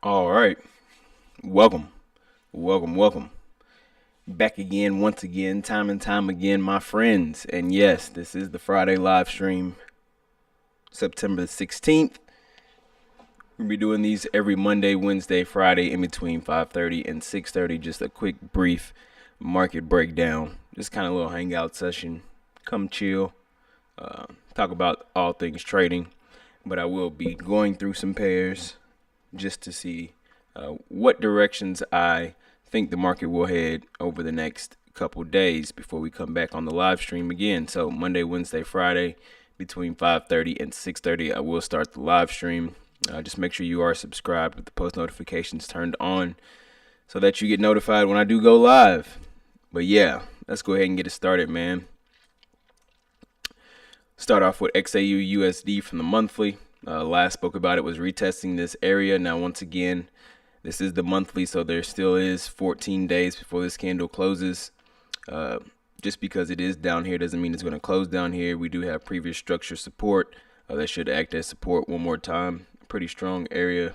All right. Welcome. Welcome. Back again, once again, time and time again, my friends. And yes, this is the Friday live stream, September the 16th. We'll be doing these every Monday, Wednesday, Friday in between 5:30 and 6:30. Just a quick, brief market breakdown. Just kind of a little hangout session. Come chill, talk about all things trading. But I will be going through some pairs just to see what directions I think the market will head over the next couple days before we come back on the live stream again. So Monday, Wednesday, Friday between 5:30 and 6:30, I will start the live stream. Just make sure you are subscribed with the post notifications turned on so that you get notified when I do go live. But yeah, let's go ahead and get it started, man. Start off with XAU USD from the monthly. Last spoke about it was retesting this area. Now, once again, this is the monthly, so there still is 14 days before this candle closes. Just because it is down here doesn't mean it's going to close down here. We do have previous structure support that should act as support one more time. Pretty strong area.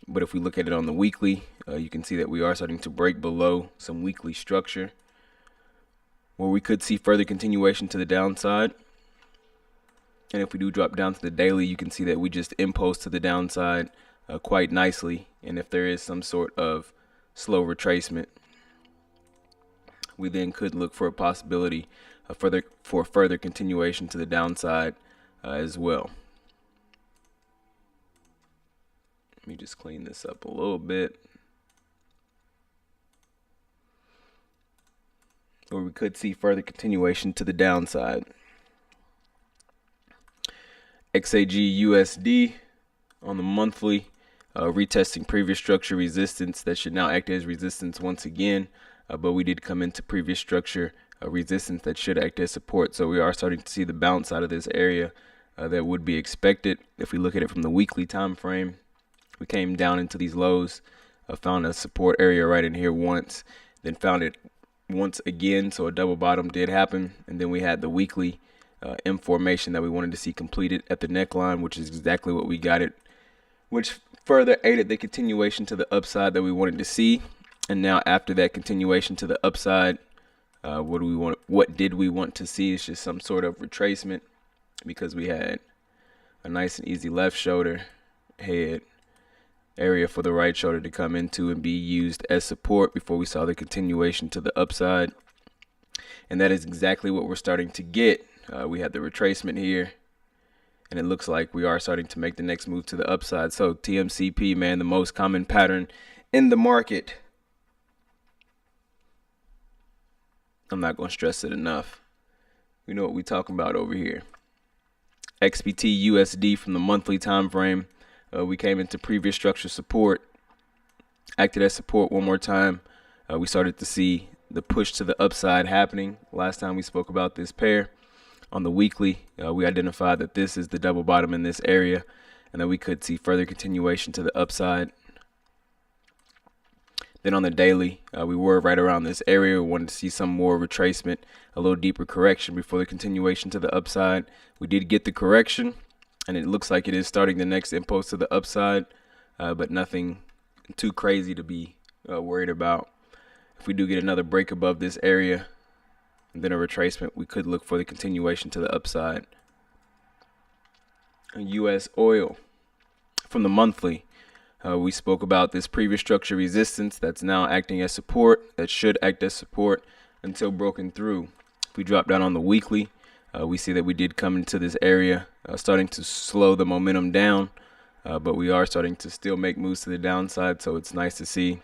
But if we look at it on the weekly, you can see that we are starting to break below some weekly structure where we could see further continuation to the downside. And if we do drop down to the daily, you can see that we just impulse to the downside quite nicely. And if there is some sort of slow retracement, we then could look for a possibility of further continuation to the downside as well. Let me just clean this up a little bit. Or we could see further continuation to the downside. XAG USD on the monthly, retesting previous structure resistance that should now act as resistance once again. But we did come into previous structure resistance that should act as support. So we are starting to see the bounce out of this area that would be expected. If we look at it from the weekly time frame, we came down into these lows, found a support area right in here once, then found it once again. So a double bottom did happen. And then we had the weekly M formation that we wanted to see completed at the neckline, which is exactly what we got it, which further aided the continuation to the upside that we wanted to see. And now after that continuation to the upside, what did we want to see? It's just some sort of retracement because we had a nice and easy left shoulder head area for the right shoulder to come into and be used as support before we saw the continuation to the upside. And that is exactly what we're starting to get. We had the retracement here, and it looks like we are starting to make the next move to the upside. So TMCP, man, the most common pattern in the market. I'm not going to stress it enough. We know what we're talking about over here. XPT USD from the monthly time frame. We came into previous structure support, acted as support one more time. We started to see the push to the upside happening. Last time we spoke about this pair. On the weekly, we identified that this is the double bottom in this area and that we could see further continuation to the upside. Then on the daily, we were right around this area. We wanted to see some more retracement, a little deeper correction before the continuation to the upside. We did get the correction, and it looks like it is starting the next impulse to the upside, but nothing too crazy to be worried about. If we do get another break above this area, and then a retracement, we could look for the continuation to the upside. US oil from the monthly. We spoke about this previous structure resistance that's now acting as support, that should act as support until broken through. If we drop down on the weekly, we see that we did come into this area, starting to slow the momentum down, but we are starting to still make moves to the downside, so it's nice to see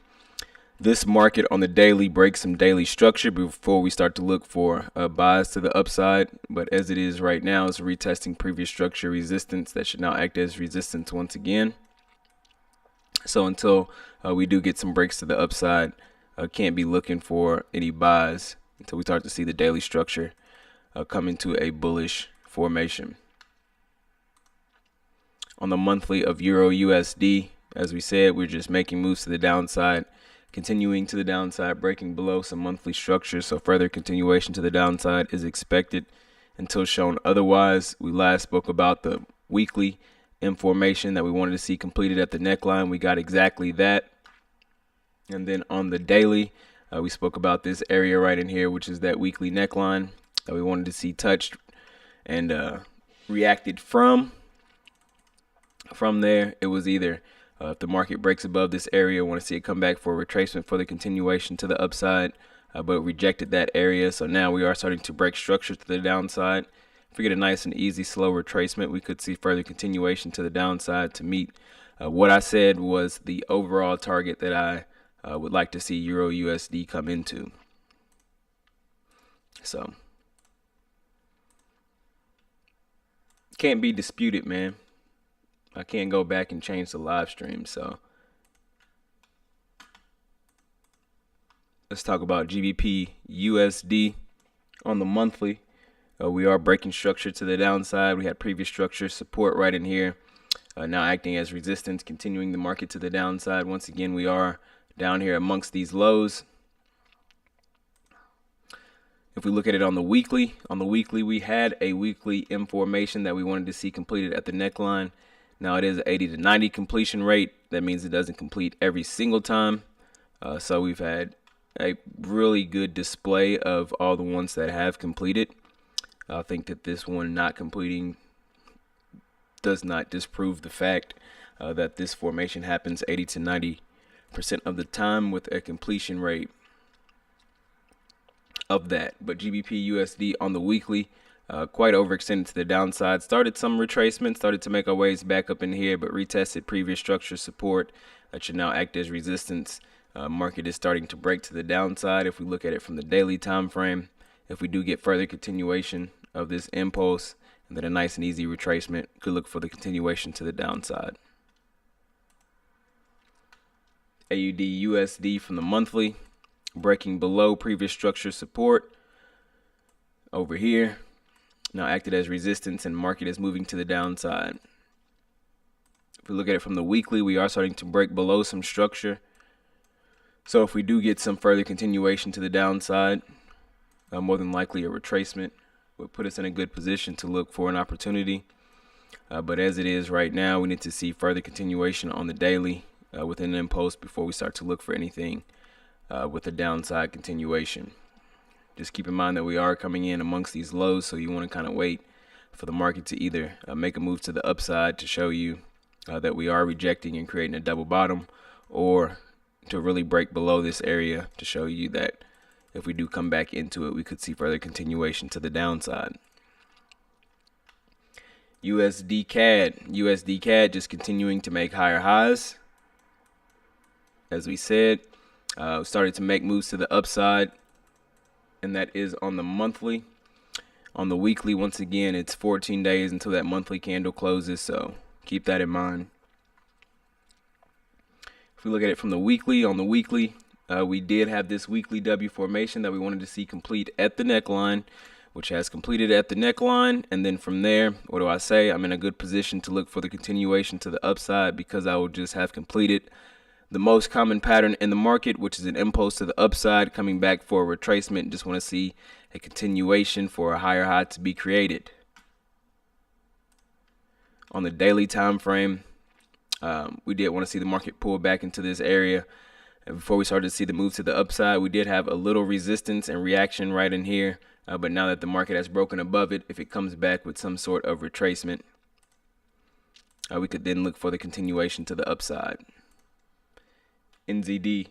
this market on the daily break some daily structure before we start to look for buys to the upside. But as it is right now, it's retesting previous structure resistance that should now act as resistance once again. So until we do get some breaks to the upside, can't be looking for any buys until we start to see the daily structure come into a bullish formation. On the monthly of Euro USD, as we said, we're just making moves to the downside, continuing to the downside, breaking below some monthly structure. So further continuation to the downside is expected until shown otherwise. We last spoke about the weekly information that we wanted to see completed at the neckline. We got exactly that. And then on the daily, we spoke about this area right in here, which is that weekly neckline that we wanted to see touched and reacted from. From there, it was either if the market breaks above this area, want to see it come back for a retracement for the continuation to the upside, but rejected that area. So now we are starting to break structure to the downside. If we get a nice and easy slow retracement, we could see further continuation to the downside to meet what I said was the overall target that I would like to see Euro USD come into. So can't be disputed, man. I can't go back and change the live stream. So let's talk about GBP USD on the monthly. We are breaking structure to the downside. We had previous structure support right in here, now acting as resistance, continuing the market to the downside. Once again, we are down here amongst these lows. If we look at it on the weekly we had a weekly M formation that we wanted to see completed at the neckline. Now it is 80 to 90 completion rate. That means it doesn't complete every single time. So we've had a really good display of all the ones that have completed. I think that this one not completing does not disprove the fact that this formation happens 80 to 90% of the time with a completion rate of that. But GBP USD on the weekly, quite overextended to the downside. Started some retracement, started to make our ways back up in here, but retested previous structure support that should now act as resistance. Market is starting to break to the downside. If we look at it from the daily time frame, if we do get further continuation of this impulse and then a nice and easy retracement, could look for the continuation to the downside. AUD USD from the monthly, breaking below previous structure support over here. Now acted as resistance and market is moving to the downside. If we look at it from the weekly, we are starting to break below some structure. So if we do get some further continuation to the downside, more than likely a retracement would put us in a good position to look for an opportunity. But as it is right now, we need to see further continuation on the daily within an impulse before we start to look for anything with a downside continuation. Just keep in mind that we are coming in amongst these lows, so you want to kind of wait for the market to either make a move to the upside to show you that we are rejecting and creating a double bottom, or to really break below this area to show you that if we do come back into it, we could see further continuation to the downside. USD CAD just continuing to make higher highs. As we said, started to make moves to the upside, and that is on the monthly. On the weekly, once again, it's 14 days until that monthly candle closes, so keep that in mind. If we look at it from the weekly, on the weekly, we did have this weekly W formation that we wanted to see complete at the neckline, which has completed at the neckline. And then from there, what do I say? I'm in a good position to look for the continuation to the upside because I will just have completed the most common pattern in the market, which is an impulse to the upside, coming back for a retracement. Just want to see a continuation for a higher high to be created. On the daily time frame, we did want to see the market pull back into this area. And before we started to see the move to the upside, we did have a little resistance and reaction right in here. But now that the market has broken above it, if it comes back with some sort of retracement, we could then look for the continuation to the upside. NZD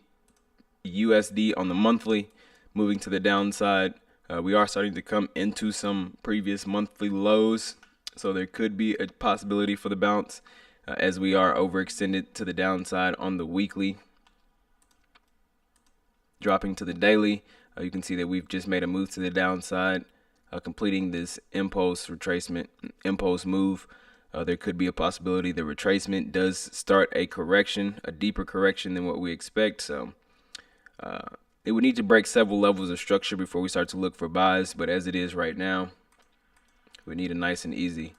USD on the monthly, moving to the downside. We are starting to come into some previous monthly lows, so there could be a possibility for the bounce as we are overextended to the downside on the weekly. Dropping to the daily, you can see that we've just made a move to the downside, completing this impulse retracement, impulse move. There could be a possibility the retracement does start a correction, a deeper correction than what we expect. So it would need to break several levels of structure before we start to look for buys. But as it is right now, we need a nice and easy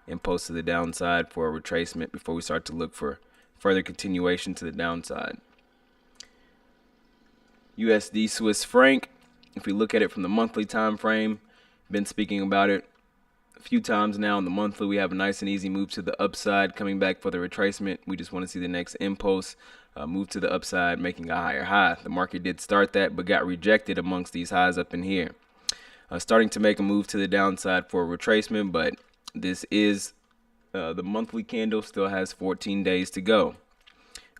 impulse to the downside for a retracement before we start to look for further continuation to the downside. USD Swiss franc, if we look at it from the monthly time frame, been speaking about it few times now on the monthly. We have a nice and easy move to the upside, coming back for the retracement. We just want to see the next impulse, move to the upside, making a higher high. The market did start that, but got rejected amongst these highs up in here. Starting to make a move to the downside for a retracement, but this is the monthly candle, still has 14 days to go.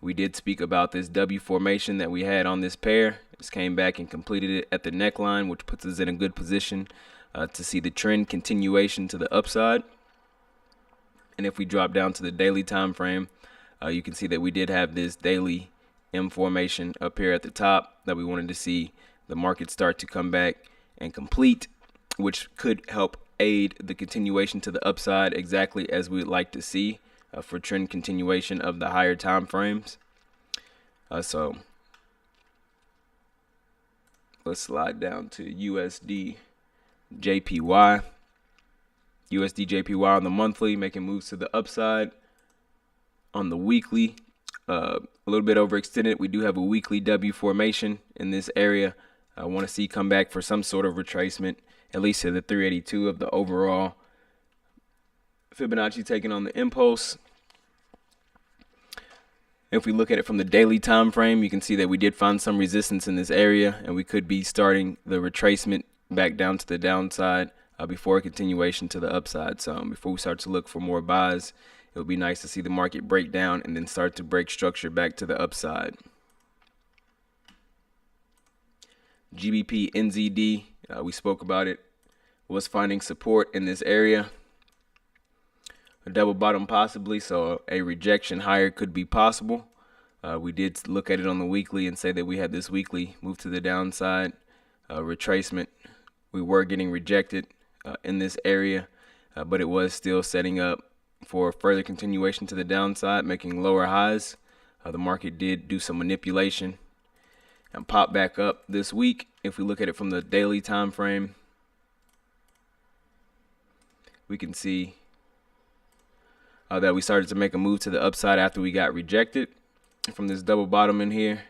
We did speak about this W formation that we had on this pair. Just came back and completed it at the neckline, which puts us in a good position to see the trend continuation to the upside. And if we drop down to the daily time frame, you can see that we did have this daily M formation up here at the top that we wanted to see the market start to come back and complete, which could help aid the continuation to the upside exactly as we would like to see for trend continuation of the higher time frames. So let's slide down to USD JPY. USD JPY on the monthly, making moves to the upside. On the weekly, a little bit overextended. We do have a weekly W formation in this area. I want to see come back for some sort of retracement, at least to the 382 of the overall Fibonacci taking on the impulse. If we look at it from the daily time frame, you can see that we did find some resistance in this area, and we could be starting the retracement back down to the downside before a continuation to the upside. So before we start to look for more buys, it would be nice to see the market break down and then start to break structure back to the upside. GBP NZD, we spoke about it, was finding support in this area. A double bottom possibly, so a rejection higher could be possible. We did look at it on the weekly and say that we had this weekly move to the downside, retracement. We were getting rejected in this area, but it was still setting up for further continuation to the downside, making lower highs. The market did do some manipulation and pop back up this week. If we look at it from the daily time frame, we can see that we started to make a move to the upside after we got rejected from this double bottom in here,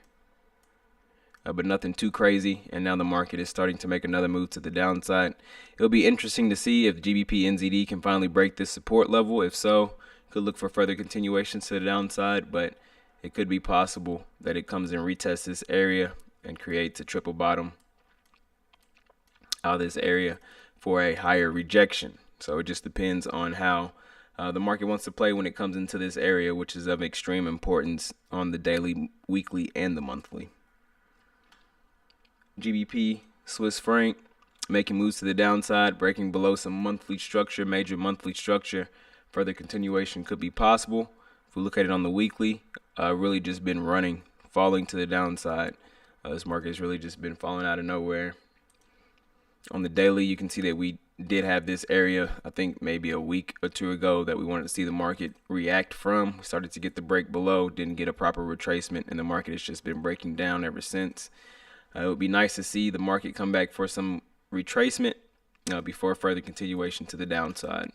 but nothing too crazy. And now the market is starting to make another move to the downside. It'll be interesting to see if GBP NZD can finally break this support level. If so, could look for further continuations to the downside, but it could be possible that it comes and retests this area and creates a triple bottom out of this area for a higher rejection. So it just depends on how the market wants to play when it comes into this area, which is of extreme importance on the daily, weekly, and the monthly. GBP Swiss franc making moves to the downside, breaking below some monthly structure, major monthly structure. Further continuation could be possible. If we look at it on the weekly, really just been running, falling to the downside. This market has really just been falling out of nowhere. On the daily, you can see that we did have this area, I think maybe a week or two ago, that we wanted to see the market react from. We started to get the break below, didn't get a proper retracement, and the market has just been breaking down ever since. It would be nice to see the market come back for some retracement before further continuation to the downside.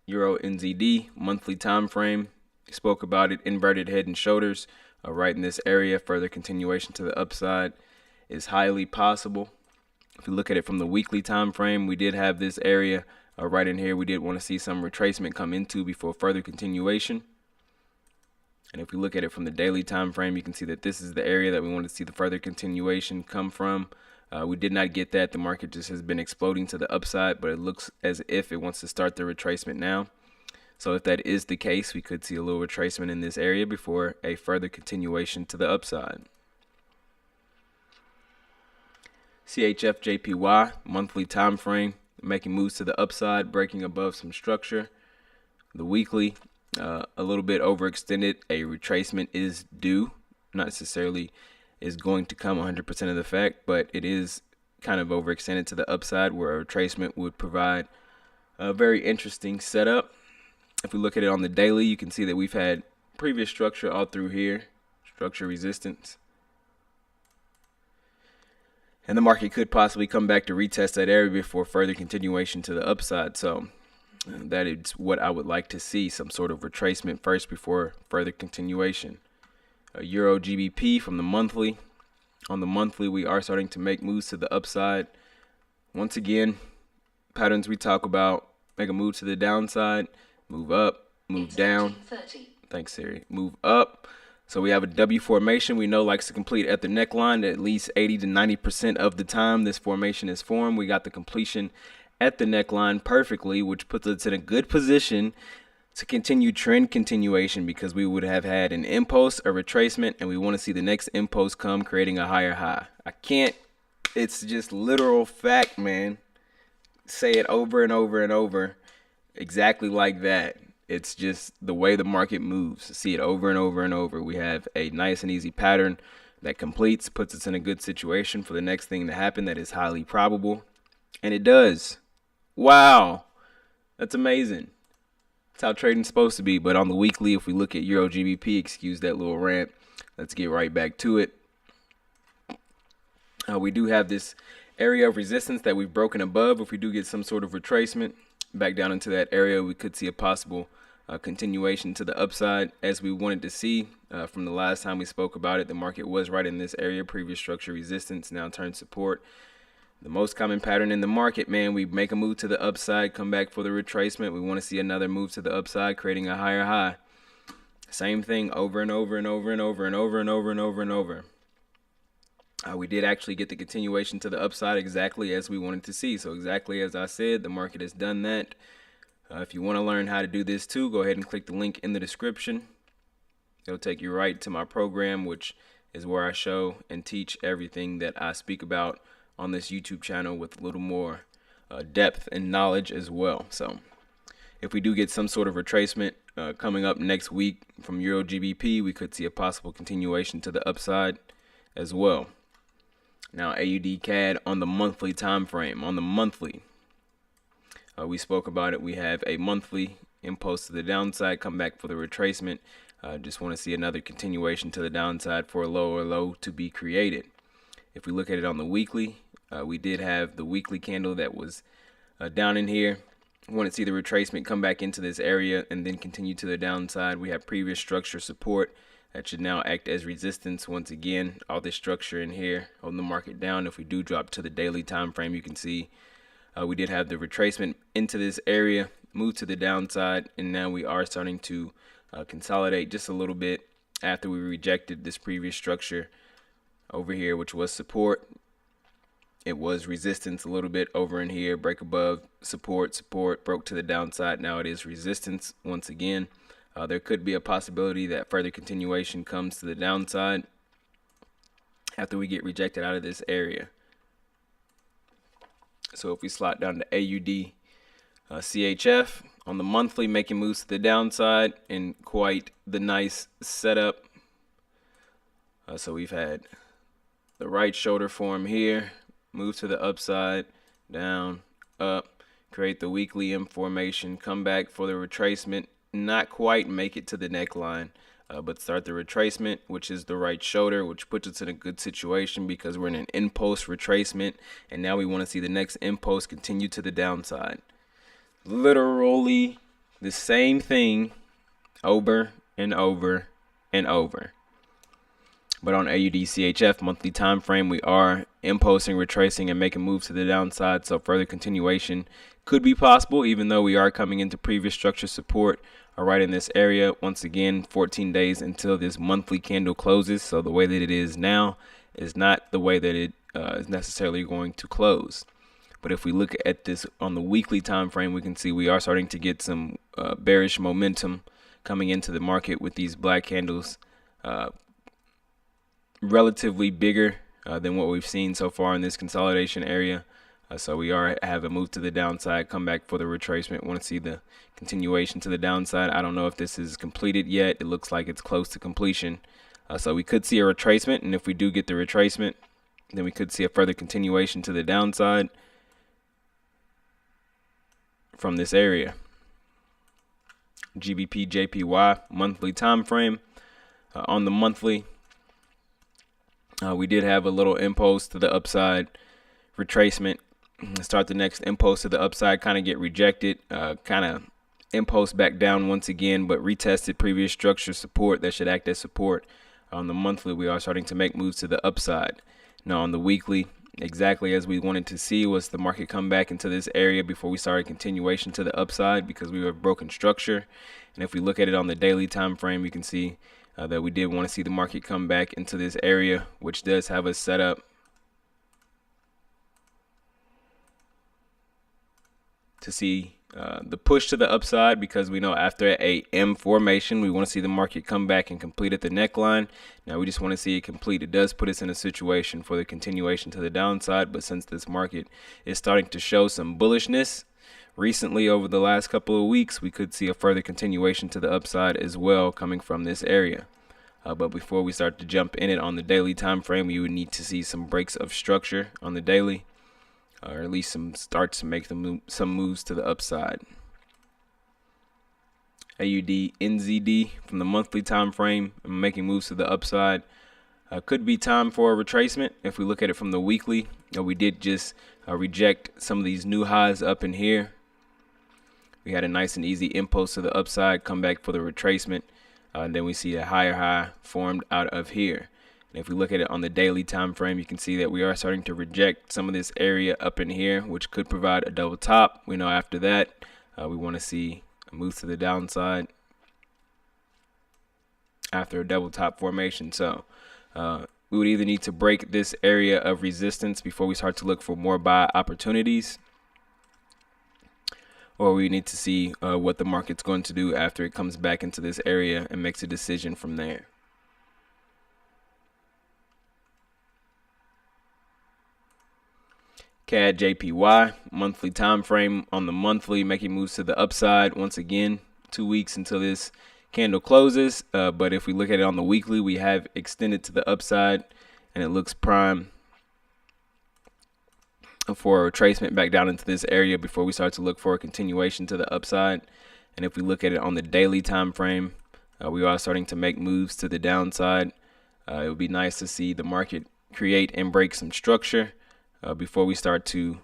Euro NZD monthly time frame, spoke about it, inverted head and shoulders right in this area. Further continuation to the upside is highly possible. If you look at it from the weekly time frame, we did have this area right in here. We did want to see some retracement come into before further continuation. And if we look at it from the daily time frame, you can see that this is the area that we want to see the further continuation come from. We did not get that. The market just has been exploding to the upside, but it looks as if it wants to start the retracement now. So if that is the case, we could see a little retracement in this area before a further continuation to the upside. CHF JPY monthly time frame, making moves to the upside, breaking above some structure. The weekly, a little bit overextended. A retracement is due. Not necessarily is going to come 100% of the fact, but it is kind of overextended to the upside, where a retracement would provide a very interesting setup. If we look at it on the daily, you can see that we've had previous structure all through here, structure resistance. And the market could possibly come back to retest that area before further continuation to the upside. So that is what I would like to see, some sort of retracement first before further continuation. Euro GBP from the monthly. On the monthly, we are starting to make moves to the upside. Once again, patterns we talk about: make a move to the downside, move up, move down. Thanks, Siri. Move up. So we have a W formation we know likes to complete at the neckline at least 80 to 90% of the time this formation is formed. We got the completion at the neckline perfectly, which puts us in a good position to continue trend continuation, because we would have had an impulse, a retracement, and we want to see the next impulse come, creating a higher high. It's just literal fact, man. Say it over and over and over, exactly like that. It's just the way the market moves. See it over and over and over. We have a nice and easy pattern that completes, puts us in a good situation for the next thing to happen that is highly probable. And it does. Wow. That's amazing. That's how trading's supposed to be. But on the weekly, if we look at Euro GBP, excuse that little rant, let's get right back to it. We do have this area of resistance that we've broken above. If we do get some sort of retracement back down into that area, we could see a possible continuation to the upside as we wanted to see. From the last time we spoke about it, the market was right in this area, previous structure resistance, now turned support. The most common pattern in the market, man, we make a move to the upside, come back for the retracement. We want to see another move to the upside, creating a higher high. Same thing over and over and over and over and over and over and over and over. We did actually get the continuation to the upside exactly as we wanted to see. So exactly as I said, the market has done that. If you want to learn how to do this too, go ahead and click the link in the description. It'll take you right to my program, which is where I show and teach everything that I speak about on this YouTube channel with a little more depth and knowledge as well. So if we do get some sort of retracement coming up next week from Euro GBP, we could see a possible continuation to the upside as well. Now, AUD CAD on the monthly time frame. On the monthly, we spoke about it. We have a monthly impulse to the downside, come back for the retracement. Just want to see another continuation to the downside for a lower low to be created. If we look at it on the weekly, we did have the weekly candle that was down in here. We want to see the retracement come back into this area and then continue to the downside. We have previous structure support that should now act as resistance once again. All this structure in here holding the market down. If we do drop to the daily time frame, you can see we did have the retracement into this area, move to the downside, and now we are starting to consolidate just a little bit after we rejected this previous structure over here, which was support. It was resistance a little bit over in here, break above, support, broke to the downside. Now it is resistance once again. There could be a possibility that further continuation comes to the downside after we get rejected out of this area. So if we slot down to AUD CHF on the monthly, making moves to the downside in quite the nice setup. So we've had the right shoulder form here, move to the upside, down, up, create the weekly M formation, come back for the retracement, not quite make it to the neckline, but start the retracement, which is the right shoulder, which puts us in a good situation because we're in an impulse retracement, and now we want to see the next impulse continue to the downside. Literally the same thing over and over and over. But on AUD CHF monthly time frame, we are impulsing, retracing, and making moves to the downside. So further continuation could be possible, even though we are coming into previous structure support right in this area. Once again, 14 days until this monthly candle closes. So the way that it is now is not the way that it is necessarily going to close. But if we look at this on the weekly time frame, we can see we are starting to get some bearish momentum coming into the market with these black candles. Relatively bigger than what we've seen so far in this consolidation area. So we have a move to the downside, come back for the retracement. Want to see the continuation to the downside. I don't know if this is completed yet. It looks like it's close to completion. So we could see a retracement, and if we do get the retracement, then we could see a further continuation to the downside from this area. GBP JPY monthly time frame. On the monthly, we did have a little impulse to the upside, retracement, start the next impulse to the upside, kind of get rejected, kind of impulse back down once again, but retested previous structure support that should act as support. On the monthly, we are starting to make moves to the upside. Now on the weekly, exactly as we wanted to see was the market come back into this area before we started continuation to the upside, because we have broken structure. And if we look at it on the daily time frame, you can see that we did want to see the market come back into this area, which does have us set up to see the push to the upside, because we know after a M formation, we want to see the market come back and complete at the neckline. Now we just want to see it complete. It does put us in a situation for the continuation to the downside, but since this market is starting to show some bullishness recently over the last couple of weeks, we could see a further continuation to the upside as well coming from this area. But before we start to jump in it on the daily time frame, you would need to see some breaks of structure on the daily, or at least some starts to make some moves to the upside. AUD NZD from the monthly time frame, making moves to the upside. Could be time for a retracement. If we look at it from the weekly, we did just reject some of these new highs up in here. We had a nice and easy impulse to the upside, come back for the retracement, and then we see a higher high formed out of here. If we look at it on the daily time frame, you can see that we are starting to reject some of this area up in here, which could provide a double top. We know after that, we want to see a move to the downside after a double top formation. So we would either need to break this area of resistance before we start to look for more buy opportunities, or we need to see what the market's going to do after it comes back into this area and makes a decision from there. CAD JPY monthly time frame on the monthly, making moves to the upside once again. 2 weeks until this candle closes, but if we look at it on the weekly, we have extended to the upside, and it looks prime for a retracement back down into this area before we start to look for a continuation to the upside. And if we look at it on the daily time frame, we are starting to make moves to the downside. It would be nice to see the market create and break some structure before we start to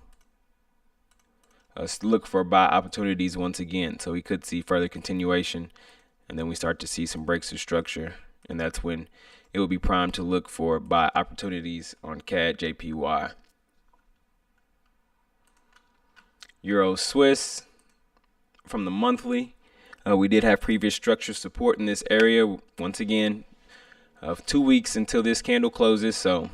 look for buy opportunities once again. So we could see further continuation, and then we start to see some breaks of structure, and that's when it will be primed to look for buy opportunities on CAD JPY. Euro Swiss from the monthly, we did have previous structure support in this area once again of 2 weeks until this candle closes. So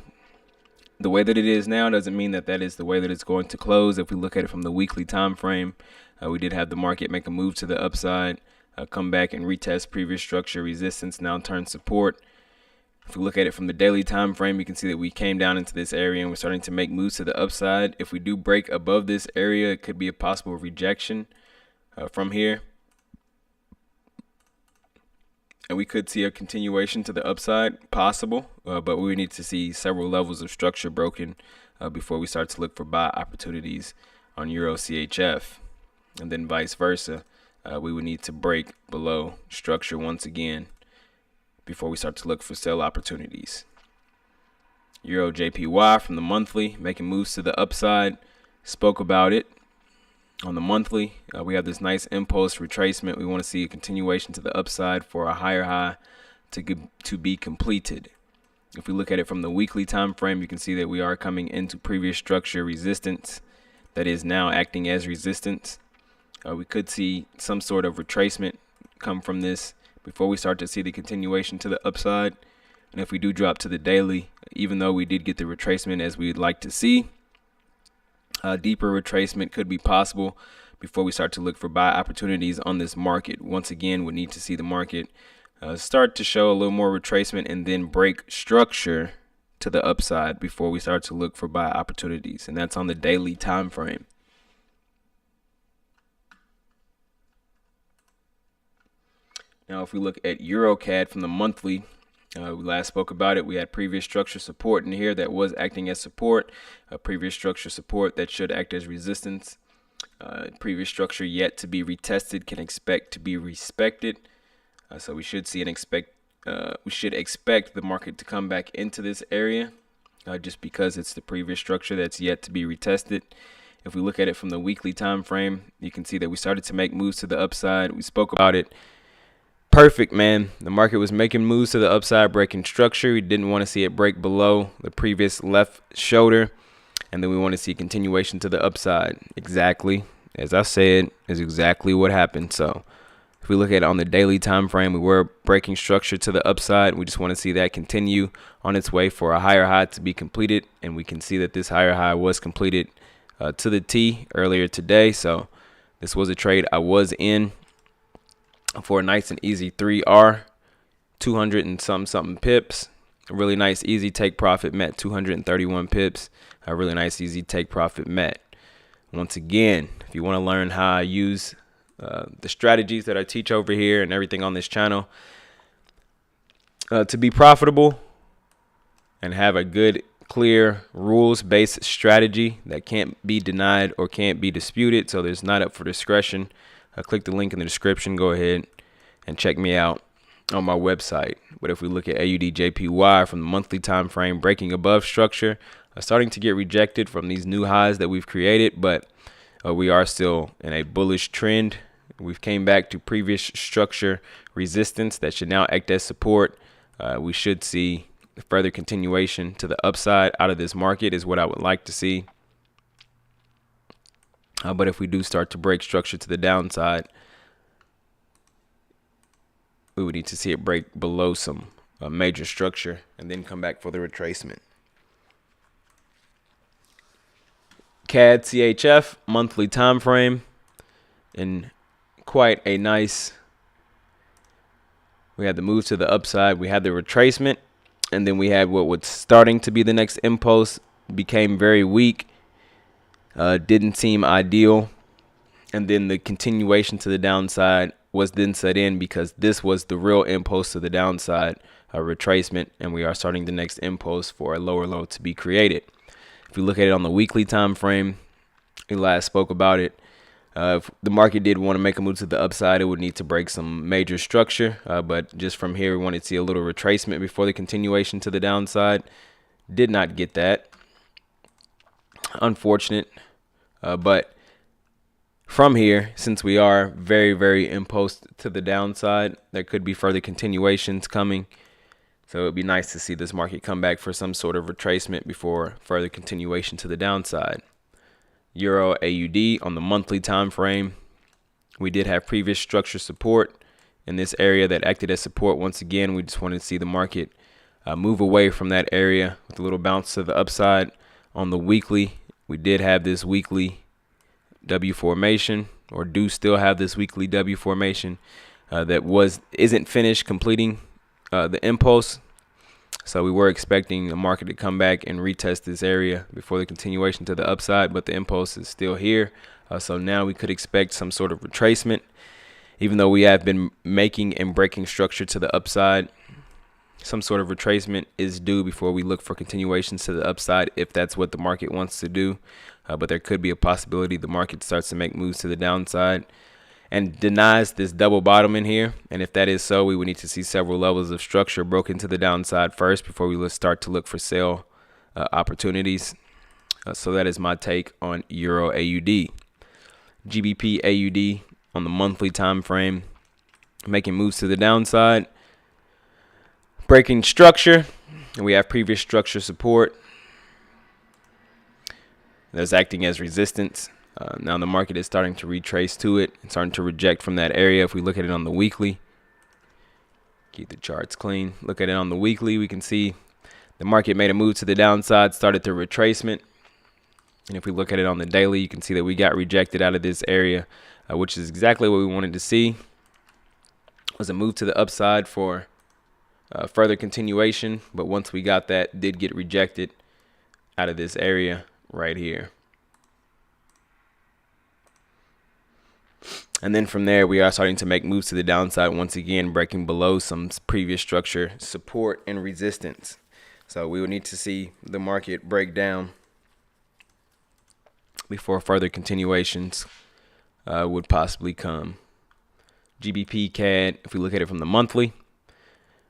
the way that it is now doesn't mean that that is the way that it's going to close. If we look at it from the weekly time frame, we did have the market make a move to the upside, come back and retest previous structure resistance, now turn support. If we look at it from the daily time frame, you can see that we came down into this area and we're starting to make moves to the upside. If we do break above this area, it could be a possible rejection from here, and we could see a continuation to the upside possible, but we need to see several levels of structure broken before we start to look for buy opportunities on Euro CHF, and then vice versa. We would need to break below structure once again before we start to look for sell opportunities. Euro JPY from the monthly, making moves to the upside. Spoke about it on the monthly. We have this nice impulse retracement. We want to see a continuation to the upside for a higher high to be completed. If we look at it from the weekly time frame, you can see that we are coming into previous structure resistance that is now acting as resistance. We could see some sort of retracement come from this before we start to see the continuation to the upside. And if we do drop to the daily, even though we did get the retracement as we'd like to see, a deeper retracement could be possible before we start to look for buy opportunities on this market. Once again, we need to see the market start to show a little more retracement and then break structure to the upside before we start to look for buy opportunities. And that's on the daily time frame. Now, if we look at EuroCAD from the monthly, we last spoke about it. We had previous structure support in here that was acting as support, previous structure support that should act as resistance. Previous structure yet to be retested, can expect to be respected. So we should see we should expect the market to come back into this area just because it's the previous structure that's yet to be retested. If we look at it from the weekly time frame, you can see that we started to make moves to the upside. We spoke about it. Perfect, man. The market was making moves to the upside, breaking structure. We didn't want to see it break below the previous left shoulder. and then we want to see continuation to the upside. Exactly as I said is exactly what happened. So if we look at it on the daily time frame, we were breaking structure to the upside. We just want to see that continue on its way for a higher high to be completed, and we can see that this higher high was completed to the T earlier today. So this was a trade I was in for a nice and easy 3R, 200 and something pips. A really nice easy take profit met, 231 pips. A really nice easy take profit met. Once again, if you want to learn how I use the strategies that I teach over here and everything on this channel to be profitable and have a good, clear, rules-based strategy that can't be denied or can't be disputed, so there's not up for discretion, click the link in the description. Go ahead and check me out on my website. But if we look at AUDJPY from the monthly time frame, breaking above structure, starting to get rejected from these new highs that we've created, but we are still in a bullish trend. We've came back to previous structure resistance that should now act as support. We should see further continuation to the upside out of this market is what I would like to see. But if we do start to break structure to the downside, we would need to see it break below some major structure and then come back for the retracement. CAD CHF monthly time frame in quite a nice. We had the move to the upside, we had the retracement, and then we had what was starting to be the next impulse, became very weak, didn't seem ideal, and then the continuation to the downside was then set in because this was the real impulse to the downside, a retracement, and we are starting the next impulse for a lower low to be created. If you look at it on the weekly time frame, we last spoke about it. If the market did want to make a move to the upside, it would need to break some major structure. But just from here, we wanted to see a little retracement before the continuation to the downside. Did not get that. Unfortunate. But from here, since we are very, very impulsed to the downside, there could be further continuations coming. So it would be nice to see this market come back for some sort of retracement before further continuation to the downside. Euro AUD on the monthly time frame, we did have previous structure support in this area that acted as support. Once again, we just wanted to see the market move away from that area with a little bounce to the upside. On the weekly, we did have this weekly W formation, or do still have this weekly W formation that isn't finished completing the impulse. So we were expecting the market to come back and retest this area before the continuation to the upside, but the impulse is still here. So now we could expect some sort of retracement, even though we have been making and breaking structure to the upside. Some sort of retracement is due before we look for continuations to the upside, if that's what the market wants to do. But there could be a possibility the market starts to make moves to the downside and denies this double bottom in here. And if that is so, we would need to see several levels of structure broken to the downside first before we start to look for sell opportunities. So that is my take on Euro AUD. GBP AUD on the monthly time frame, making moves to the downside, breaking structure, and we have previous structure support that's acting as resistance. Now the market is starting to retrace to it and starting to reject from that area. If we look at it on the weekly, keep the charts clean. Look at it on the weekly, we can see the market made a move to the downside, started the retracement. And if we look at it on the daily, you can see that we got rejected out of this area, which is exactly what we wanted to see. It was a move to the upside for further continuation. But once we got that, did get rejected out of this area right here. And then from there, we are starting to make moves to the downside, once again, breaking below some previous structure support and resistance. So we will need to see the market break down before further continuations would possibly come. GBP CAD, if we look at it from the monthly,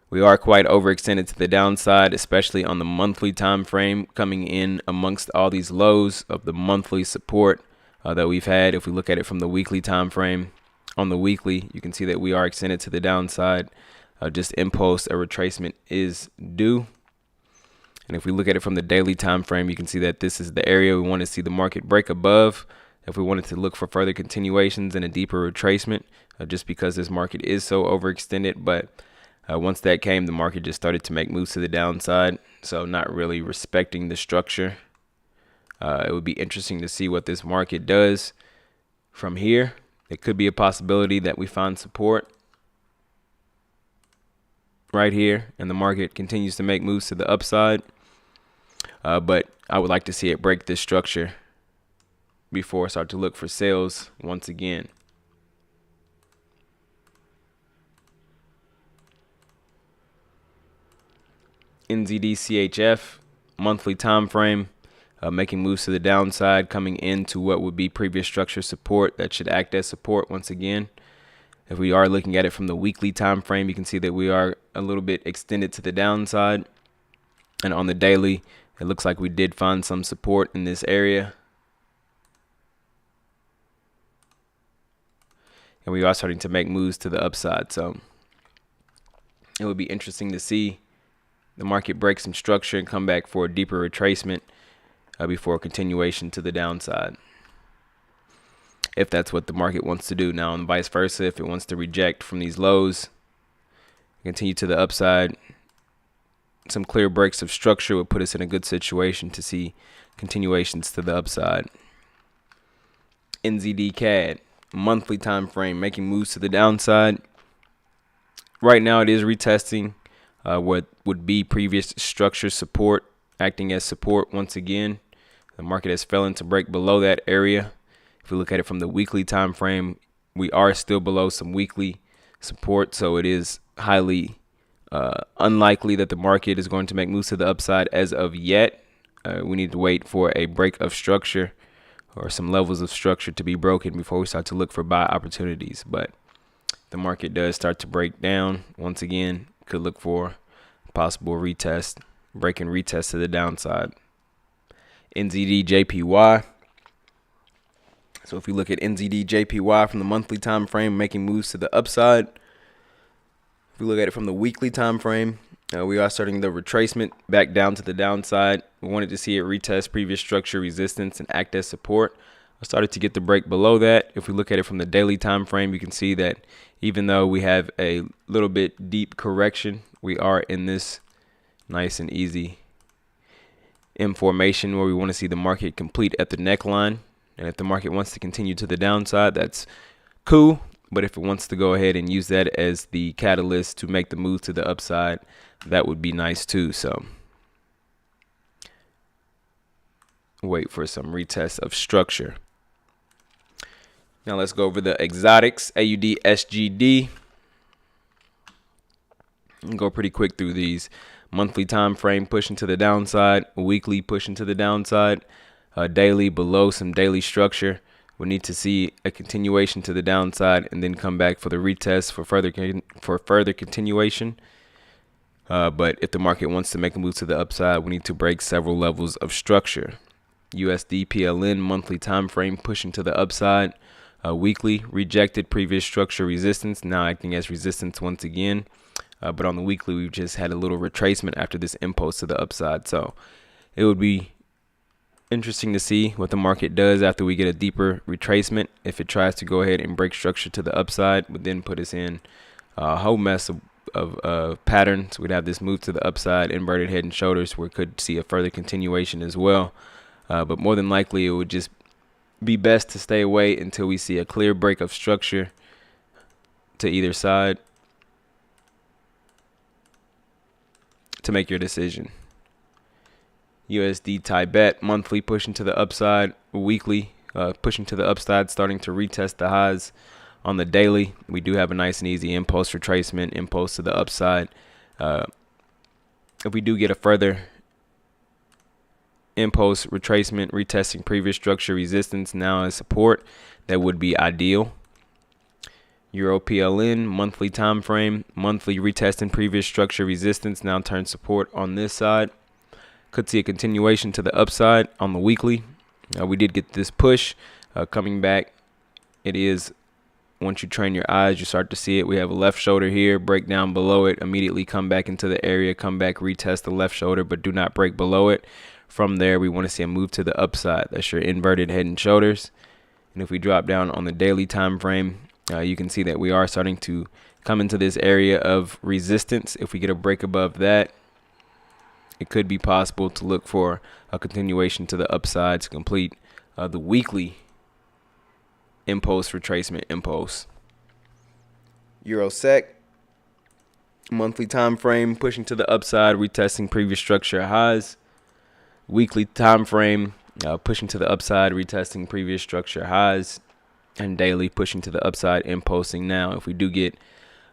we are quite overextended to the downside, especially on the monthly time frame, coming in amongst all these lows of the monthly support that we've had. If we look at it from the weekly time frame, on the weekly, you can see that we are extended to the downside. Just impulse, a retracement is due. And if we look at it from the daily time frame, you can see that this is the area we want to see the market break above. If we wanted to look for further continuations and a deeper retracement, just because this market is so overextended. But once that came, the market just started to make moves to the downside. So not really respecting the structure. It would be interesting to see what this market does from here. It could be a possibility that we find support right here and the market continues to make moves to the upside. But I would like to see it break this structure before I start to look for sales once again. NZD CHF monthly time frame, making moves to the downside, coming into what would be previous structure support that should act as support once again. If we are looking at it from the weekly time frame, you can see that we are a little bit extended to the downside. And on the daily, it looks like we did find some support in this area. And we are starting to make moves to the upside. So it would be interesting to see the market break some structure and come back for a deeper retracement before continuation to the downside, if that's what the market wants to do. Now, and vice versa, if it wants to reject from these lows, continue to the upside, some clear breaks of structure would put us in a good situation to see continuations to the upside. NZD CAD monthly time frame, making moves to the downside. Right now it is retesting what would be previous structure support, acting as support once again. The market has fallen to break below that area. If we look at it from the weekly time frame, we are still below some weekly support, so it is highly unlikely that the market is going to make moves to the upside as of yet. We need to wait for a break of structure or some levels of structure to be broken before we start to look for buy opportunities. But the market does start to break down once again, could look for possible retest, break and retest to the downside. NZD JPY. So if we look at NZD JPY from the monthly time frame, making moves to the upside. If we look at it from the weekly time frame, we are starting the retracement back down to the downside. We wanted to see it retest previous structure resistance and act as support. I started to get the break below that. If we look at it from the daily time frame, you can see that even though we have a little bit deep correction, we are in this nice and easy M formation where we want to see the market complete at the neckline. And if the market wants to continue to the downside, that's cool. But if it wants to go ahead and use that as the catalyst to make the move to the upside, that would be nice too. So wait for some retest of structure. Now let's go over the exotics, AUD, SGD. Go pretty quick through these. Monthly time frame pushing to the downside, weekly pushing to the downside, daily below some daily structure. We need to see a continuation to the downside and then come back for the retest for further continuation. But if the market wants to make a move to the upside, we need to break several levels of structure. USD PLN monthly time frame pushing to the upside, weekly rejected previous structure resistance, now acting as resistance once again. But on the weekly, we've just had a little retracement after this impulse to the upside. So it would be interesting to see what the market does after we get a deeper retracement. If it tries to go ahead and break structure to the upside, would then put us in a whole mess of patterns. We'd have this move to the upside, inverted head and shoulders, where we could see a further continuation as well. But more than likely, it would just be best to stay away until we see a clear break of structure to either side to make your decision. USD Tibet monthly pushing to the upside, weekly pushing to the upside, starting to retest the highs on the daily. We do have a nice and easy impulse retracement, impulse to the upside. If we do get a further impulse retracement, retesting previous structure resistance now as support, that would be ideal. Euro PLN monthly time frame, monthly retesting previous structure resistance, now turn support on this side. Could see a continuation to the upside on the weekly. We did get this push coming back. It is once you train your eyes, you start to see it. We have a left shoulder here, break down below it, immediately come back into the area, come back, retest the left shoulder, but do not break below it. From there, we want to see a move to the upside. That's your inverted head and shoulders. And if we drop down on the daily time frame, you can see that we are starting to come into this area of resistance. If we get a break above that, it could be possible to look for a continuation to the upside to complete the weekly impulse retracement impulse. Euro SEK monthly time frame pushing to the upside, retesting previous structure highs. Weekly time frame pushing to the upside, retesting previous structure highs, and daily pushing to the upside, impulsing now. If we do get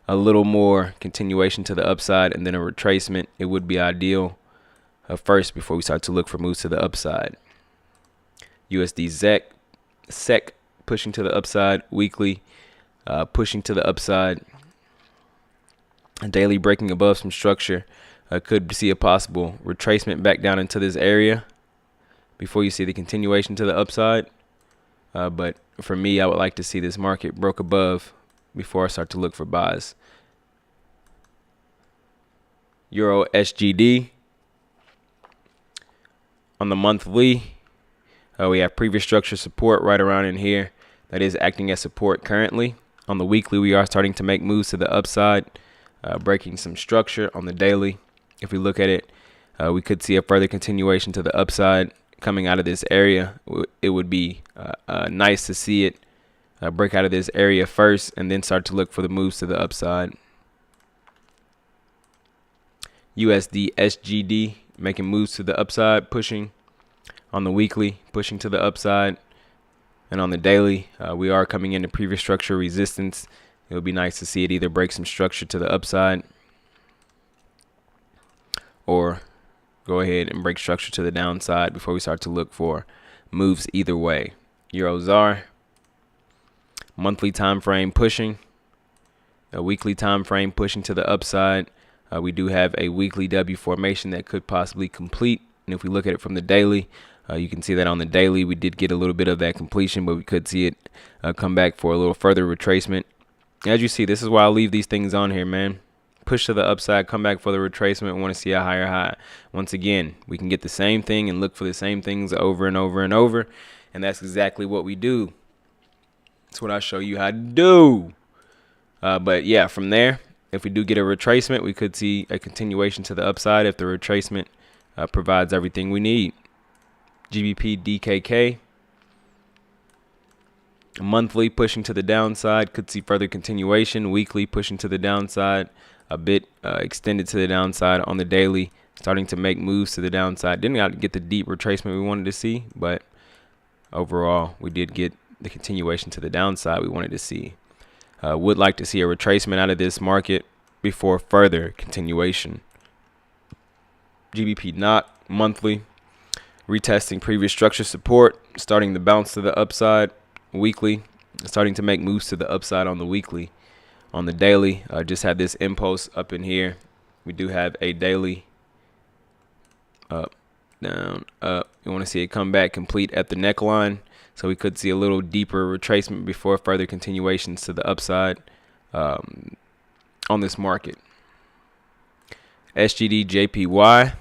a little more continuation to the upside and then a retracement, it would be ideal first before we start to look for moves to the upside. USD SEK pushing to the upside, weekly pushing to the upside, daily breaking above some structure. Could see a possible retracement back down into this area before you see the continuation to the upside. But for me, I would like to see this market broke above before I start to look for buys. Euro SGD on the monthly, we have previous structure support right around in here that is acting as support currently. On the weekly, we are starting to make moves to the upside, breaking some structure. On the daily, if we look at it, we could see a further continuation to the upside coming out of this area. It would be nice to see it break out of this area first and then start to look for the moves to the upside. USD SGD making moves to the upside, pushing on the weekly, pushing to the upside. And on the daily, we are coming into previous structure resistance. It would be nice to see it either break some structure to the upside or go ahead and break structure to the downside before we start to look for moves either way. Euro ZAR monthly time frame pushing, a weekly time frame pushing to the upside. We do have a weekly W formation that could possibly complete. And if we look at it from the daily, you can see that on the daily we did get a little bit of that completion, but we could see it come back for a little further retracement. As you see, this is why I leave these things on here, man. Push to the upside, come back for the retracement. We want to see a higher high. Once again, we can get the same thing and look for the same things over and over and over. And that's exactly what we do. That's what I show you how to do. But yeah, from there, if we do get a retracement, we could see a continuation to the upside if the retracement provides everything we need. GBP DKK monthly pushing to the downside, could see further continuation. Weekly pushing to the downside, a bit extended to the downside. On the daily, starting to make moves to the downside. Didn't get the deep retracement we wanted to see, but overall we did get the continuation to the downside we wanted to see. Would like to see a retracement out of this market before further continuation. GBP NOK monthly retesting previous structure support, starting to bounce to the upside. Weekly starting to make moves to the upside on the weekly. On the daily, just had this impulse up in here. We do have a daily up, down, up. You want to see it come back complete at the neckline, so we could see a little deeper retracement before further continuations to the upside on this market. SGD JPY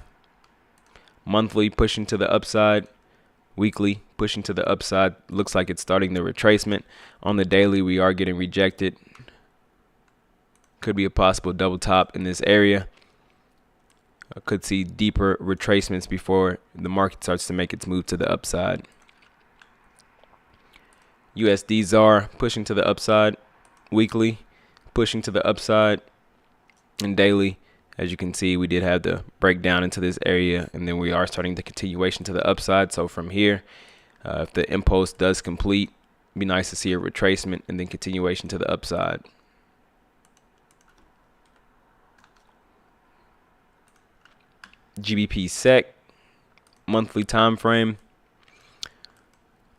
monthly pushing to the upside, weekly pushing to the upside. Looks like it's starting the retracement. On the daily, we are getting rejected. Could be a possible double top in this area. Could see deeper retracements before the market starts to make its move to the upside. USD ZAR pushing to the upside, weekly pushing to the upside, and daily, as you can see, we did have the breakdown into this area, and then we are starting the continuation to the upside. So from here, if the impulse does complete, it'd be nice to see a retracement and then continuation to the upside. GBP SEK monthly time frame.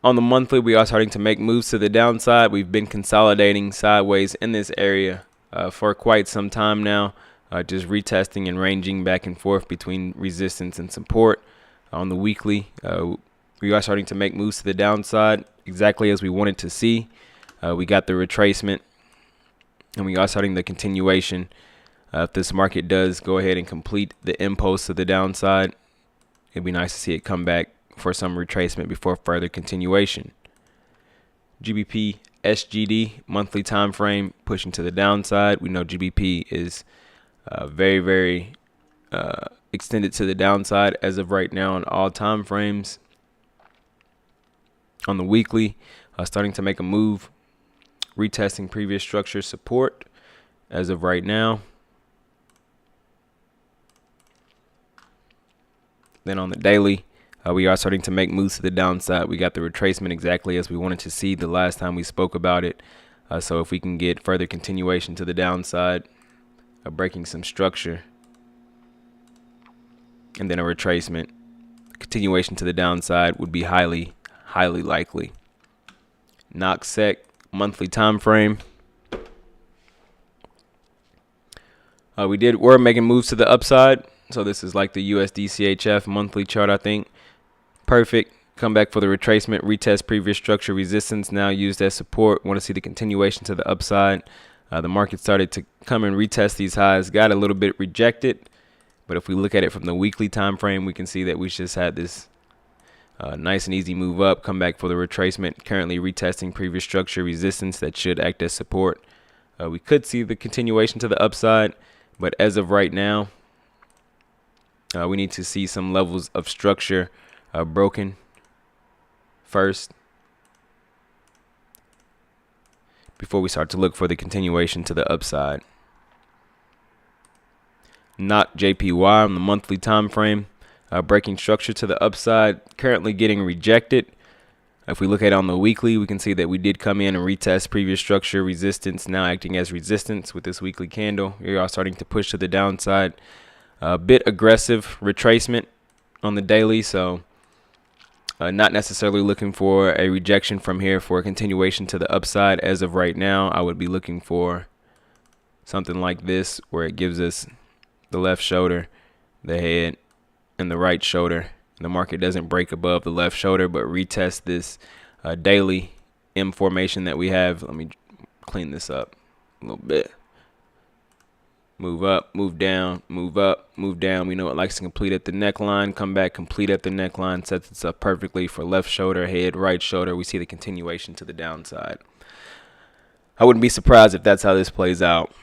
On the monthly, we are starting to make moves to the downside. We've been consolidating sideways in this area for quite some time now, just retesting and ranging back and forth between resistance and support. On the weekly, we are starting to make moves to the downside, exactly as we wanted to see. We got the retracement, and we are starting the continuation. If this market does go ahead and complete the impulse to the downside, it'd be nice to see it come back for some retracement before further continuation. GBP SGD monthly time frame pushing to the downside. We know GBP is very extended to the downside as of right now on all time frames. On the weekly, starting to make a move, retesting previous structure support as of right now. Then on the daily, we are starting to make moves to the downside. We got the retracement exactly as we wanted to see the last time we spoke about it. So if we can get further continuation to the downside, breaking some structure, and then a retracement, continuation to the downside would be highly likely. NOK/SEK monthly time frame. We're making moves to the upside. So this is like the USD CHF monthly chart, I think. Perfect. Come back for the retracement, retest previous structure resistance, now used as support. Want to see the continuation to the upside. The market started to come and retest these highs, got a little bit rejected. But if we look at it from the weekly time frame, we can see that we just had this nice and easy move up, come back for the retracement, currently retesting previous structure resistance that should act as support. We could see the continuation to the upside, but as of right now, we need to see some levels of structure broken first before we start to look for the continuation to the upside. Not JPY on the monthly time frame, breaking structure to the upside, currently getting rejected. If we look at it on the weekly, we can see that we did come in and retest previous structure resistance, now acting as resistance with this weekly candle. We are starting to push to the downside. A bit aggressive retracement on the daily, so not necessarily looking for a rejection from here for a continuation to the upside. As of right now, I would be looking for something like this, where it gives us the left shoulder, the head, and the right shoulder. The market doesn't break above the left shoulder, but retest this daily M formation that we have. Let me clean this up a little bit. Move up, move down, move up, move down. We know it likes to complete at the neckline, come back, complete at the neckline, sets it up perfectly for left shoulder, head, right shoulder. We see the continuation to the downside. I wouldn't be surprised if that's how this plays out.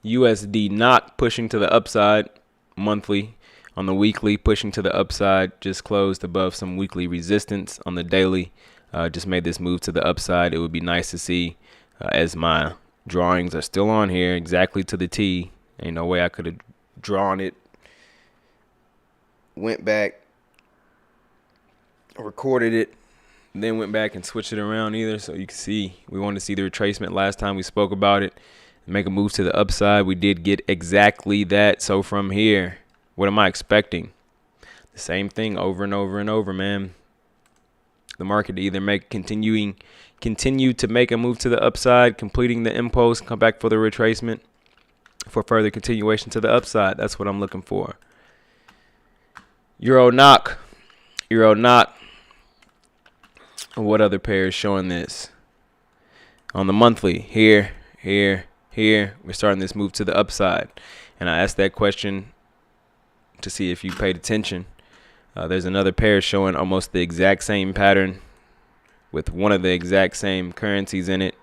USD NOK pushing to the upside monthly. On the weekly, pushing to the upside, just closed above some weekly resistance. On the daily, just made this move to the upside. It would be nice to see as my drawings are still on here exactly to the T. Ain't no way I could have drawn it, went back, recorded it, then went back and switched it around either. So you can see we wanted to see the retracement last time we spoke about it, make a move to the upside. We did get exactly that. So from here, what am I expecting? The same thing over and over and over, man. The market to either continue to make a move to the upside, completing the impulse, come back for the retracement for further continuation to the upside. That's what I'm looking for. Euro NOK. What other pair is showing this? On the monthly, here. We're starting this move to the upside. And I asked that question to see if you paid attention. There's another pair showing almost the exact same pattern with one of the exact same currencies in it.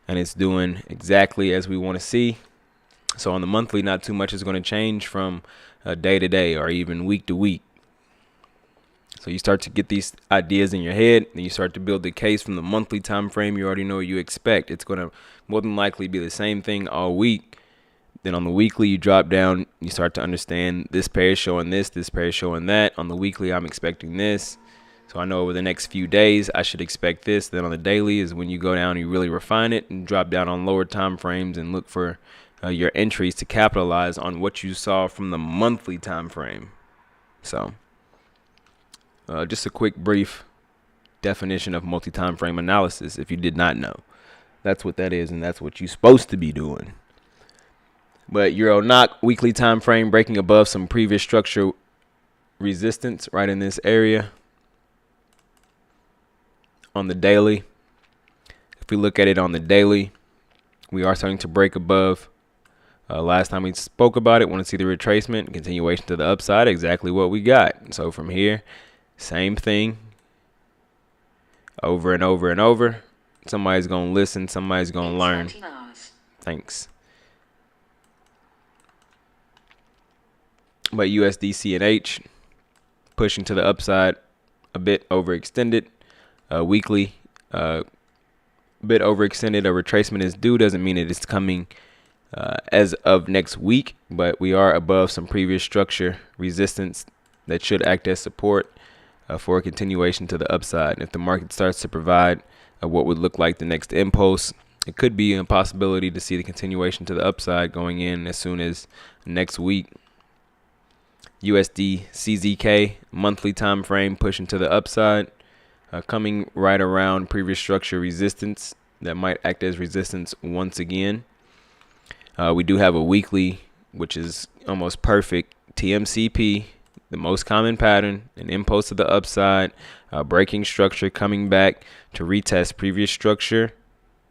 And it's doing exactly as we want to see. So on the monthly, not too much is going to change from day to day or even week to week. So you start to get these ideas in your head, and you start to build the case from the monthly time frame. You already know what you expect. It's going to more than likely be the same thing all week. Then on the weekly, you drop down, you start to understand this pair is showing this pair is showing that. On the weekly, I'm expecting this. So I know over the next few days, I should expect this. Then on the daily is when you go down, you really refine it and drop down on lower time frames and look for your entries to capitalize on what you saw from the monthly time frame. So just a quick brief definition of multi-time frame analysis if you did not know. That's what that is, and that's what you're supposed to be doing. But Euro NOK weekly time frame breaking above some previous structure resistance right in this area. on the daily. If we look at it on the daily, we are starting to break above. Last time we spoke about it, want to see the retracement, continuation to the upside, exactly what we got. So from here, same thing, over and over and over. Somebody's going to listen, somebody's going to learn. Thanks. But USD CNH pushing to the upside, a bit overextended. Weekly, bit overextended. A retracement is due. Doesn't mean it is coming as of next week, but we are above some previous structure resistance that should act as support for a continuation to the upside. And if the market starts to provide what would look like the next impulse, it could be a possibility to see the continuation to the upside going in as soon as next week. USD CZK monthly time frame pushing to the upside, coming right around previous structure resistance that might act as resistance once again. We do have a weekly, which is almost perfect, TMCP, the most common pattern, an impulse to the upside, breaking structure, coming back to retest previous structure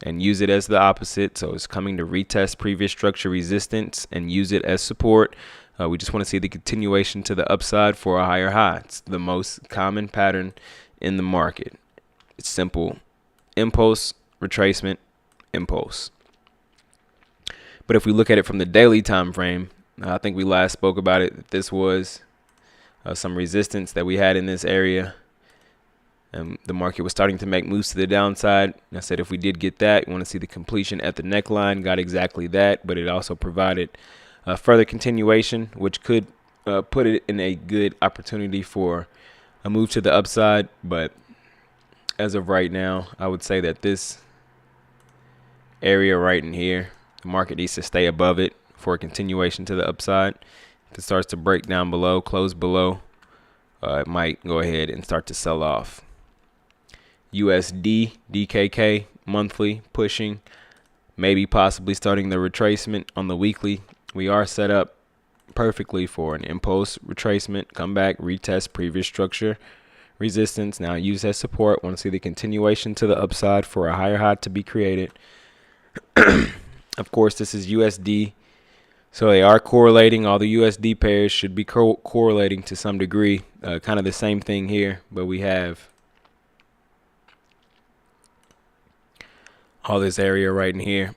and use it as the opposite. So it's coming to retest previous structure resistance and use it as support. We just want to see the continuation to the upside for a higher high. It's the most common pattern in the market. It's simple. Impulse, retracement, impulse. But if we look at it from the daily time frame, I think we last spoke about it. This was some resistance that we had in this area. And the market was starting to make moves to the downside. I said if we did get that, we want to see the completion at the neckline. Got exactly that, but it also provided further continuation, which could put it in a good opportunity for a move to the upside. But as of right now, I would say that this area right in here, the market needs to stay above it for a continuation to the upside. If it starts to break down below, close below, it might go ahead and start to sell off. USD DKK monthly pushing, maybe possibly starting the retracement on the weekly. We are set up perfectly for an impulse retracement, come back, retest previous structure resistance, now use as support. Want to see the continuation to the upside for a higher high to be created. Of course, this is USD, so they are correlating. All the USD pairs should be correlating to some degree. Kind of the same thing here, but we have all this area right in here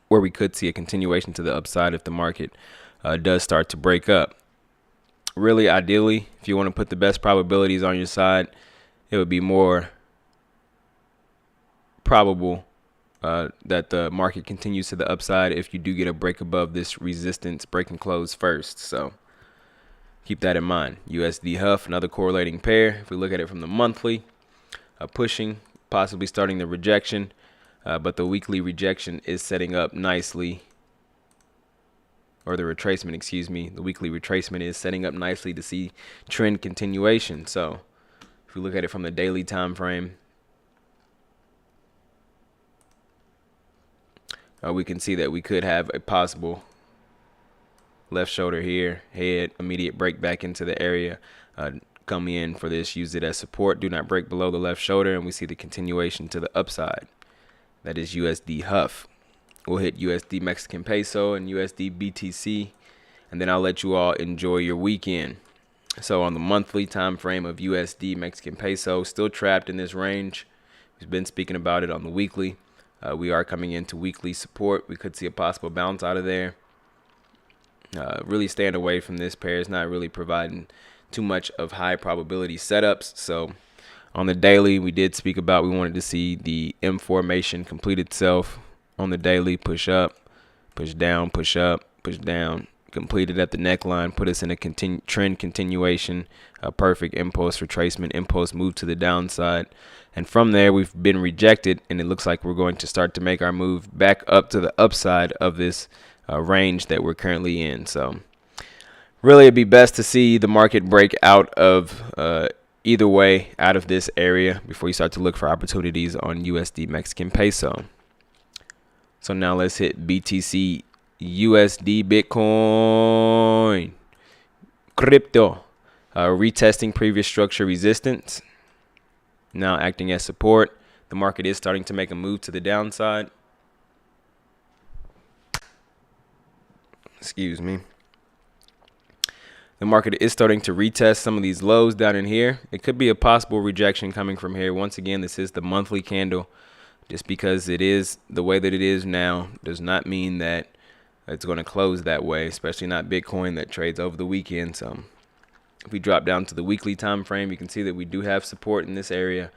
where we could see a continuation to the upside if the market does start to break up. Really, ideally, if you want to put the best probabilities on your side, it would be more probable that the market continues to the upside if you do get a break above this resistance, break and close first. So keep that in mind. USD Huff, another correlating pair. If we look at it from the monthly, pushing, possibly starting the rejection, but the weekly rejection is setting up nicely, or the retracement, excuse me. The weekly retracement is setting up nicely to see trend continuation. So if we look at it from the daily time frame, we can see that we could have a possible left shoulder here, head, immediate break back into the area, come in for this, use it as support, do not break below the left shoulder, and we see the continuation to the upside. That is USD Huff. We'll hit USD Mexican Peso and USD BTC, and then I'll let you all enjoy your weekend. So on the monthly time frame of USD Mexican Peso, still trapped in this range. We've been speaking about it on the weekly. We are coming into weekly support. We could see a possible bounce out of there. Really staying away from this pair. It's not really providing too much of high probability setups. So on the daily, we did speak about we wanted to see the M formation complete itself on the daily. Push up, push down, push up, push down. Completed at the neckline, put us in a trend continuation, a perfect impulse retracement, impulse move to the downside. And from there, we've been rejected, and it looks like we're going to start to make our move back up to the upside of this range that we're currently in. So really, it'd be best to see the market break out of either way out of this area before you start to look for opportunities on USD Mexican Peso. So now let's hit BTC USD Bitcoin crypto, retesting previous structure resistance, now acting as support. The market is starting to make a move to the downside. Excuse me. The market is starting to retest some of these lows down in here. It could be a possible rejection coming from here. Once again, this is the monthly candle. Just because it is the way that it is now does not mean that it's going to close that way, especially not Bitcoin that trades over the weekend. So if we drop down to the weekly time frame, you can see that we do have support in this area.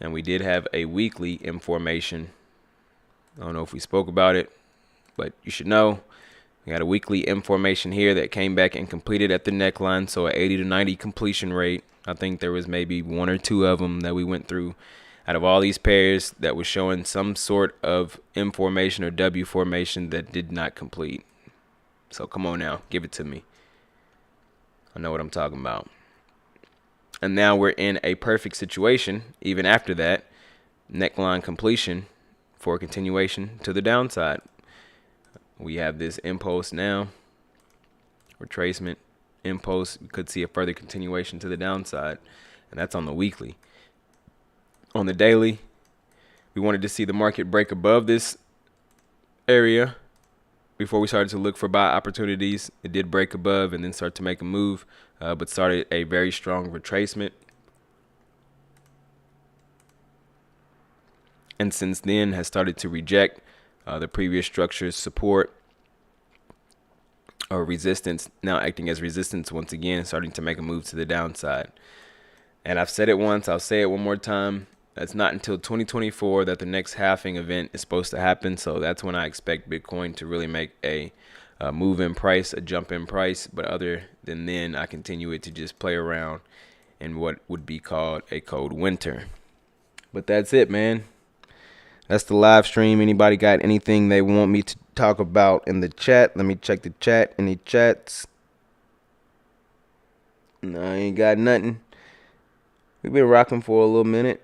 And we did have a weekly information. I don't know if we spoke about it, but you should know. We had a weekly information here that came back and completed at the neckline, so an 80 to 90 completion rate. I think there was maybe one or two of them that we went through out of all these pairs that was showing some sort of M formation or W formation that did not complete. So come on now, give it to me. I know what I'm talking about. And now we're in a perfect situation, even after that neckline completion, for a continuation to the downside. We have this impulse now, retracement, impulse. We could see a further continuation to the downside, and that's on the weekly. On the daily, we wanted to see the market break above this area before we started to look for buy opportunities. It did break above and then start to make a move, but started a very strong retracement. And since then has started to reject the previous structure's support or resistance, now acting as resistance once again, starting to make a move to the downside. And I've said it once, I'll say it one more time. It's not until 2024 that the next halving event is supposed to happen. So that's when I expect Bitcoin to really make a move in price, a jump in price. But other than then, I continue it to just play around in what would be called a cold winter. But that's it, man. That's the live stream. Anybody got anything they want me to talk about in the chat? Let me check the chat. Any chats? No, I ain't got nothing. We've been rocking for a little minute.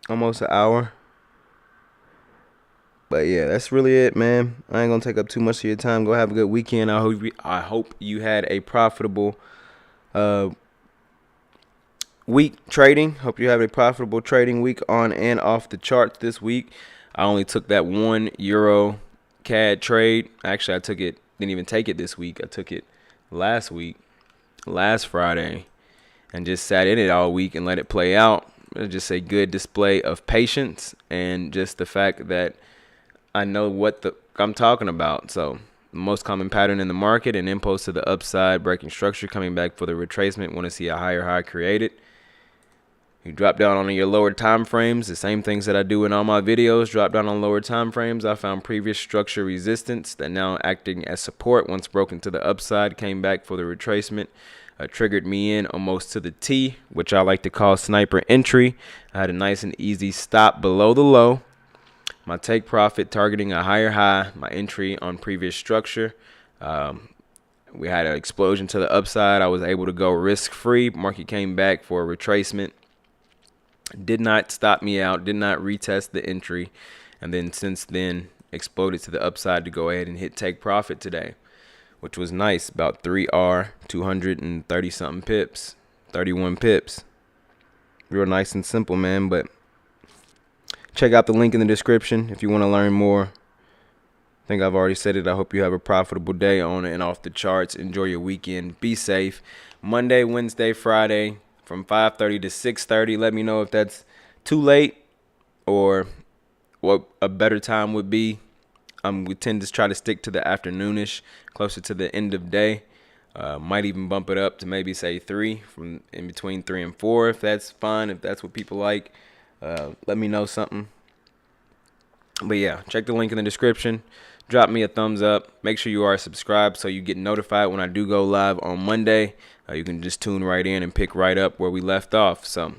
Almost an hour. But yeah, that's really it, man. I ain't gonna take up too much of your time. Go have a good weekend. I hope you had a profitable week trading. Hope you have a profitable trading week on and off the charts this week. I only took that €1 CAD trade. Actually, didn't even take it this week. I took it last Friday, and just sat in it all week and let it play out. Just a good display of patience and just the fact that I know what I'm talking about. So the most common pattern in the market, an impulse to the upside, breaking structure, coming back for the retracement. Want to see a higher high created. You drop down on your lower time frames, the same things that I do in all my videos. Drop down on lower time frames. I found previous structure resistance that now acting as support. Once broken to the upside, came back for the retracement. Triggered me in almost to the T, which I like to call sniper entry. I had a nice and easy stop below the low. My take profit targeting a higher high. My entry on previous structure. We had an explosion to the upside. I was able to go risk free. Market came back for a retracement. Did not stop me out, did not retest the entry, and then since then exploded to the upside to go ahead and hit take profit today, which was nice. About 3R, 230 something pips, 31 pips. Real nice and simple, man. But check out the link in the description if you want to learn more. I think I've already said it. I hope you have a profitable day on and off the charts. Enjoy your weekend. Be safe. Monday, Wednesday, Friday, from 5:30 to 6:30. Let me know if that's too late or what a better time would be. We tend to try to stick to the afternoonish, closer to the end of day. Might even bump it up to maybe say 3, from in between 3 and 4, if that's fine, if that's what people like. Let me know something. But yeah, check the link in the description. Drop me a thumbs up. Make sure you are subscribed so you get notified when I do go live on Monday. You can just tune right in and pick right up where we left off. So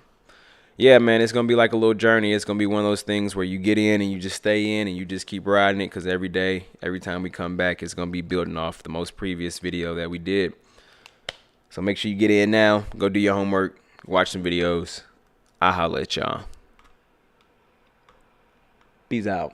yeah, man, it's going to be like a little journey. It's going to be one of those things where you get in and you just stay in and you just keep riding it, because every day, every time we come back, it's going to be building off the most previous video that we did. So make sure you get in now. Go do your homework. Watch some videos. I'll holla at y'all. Peace out.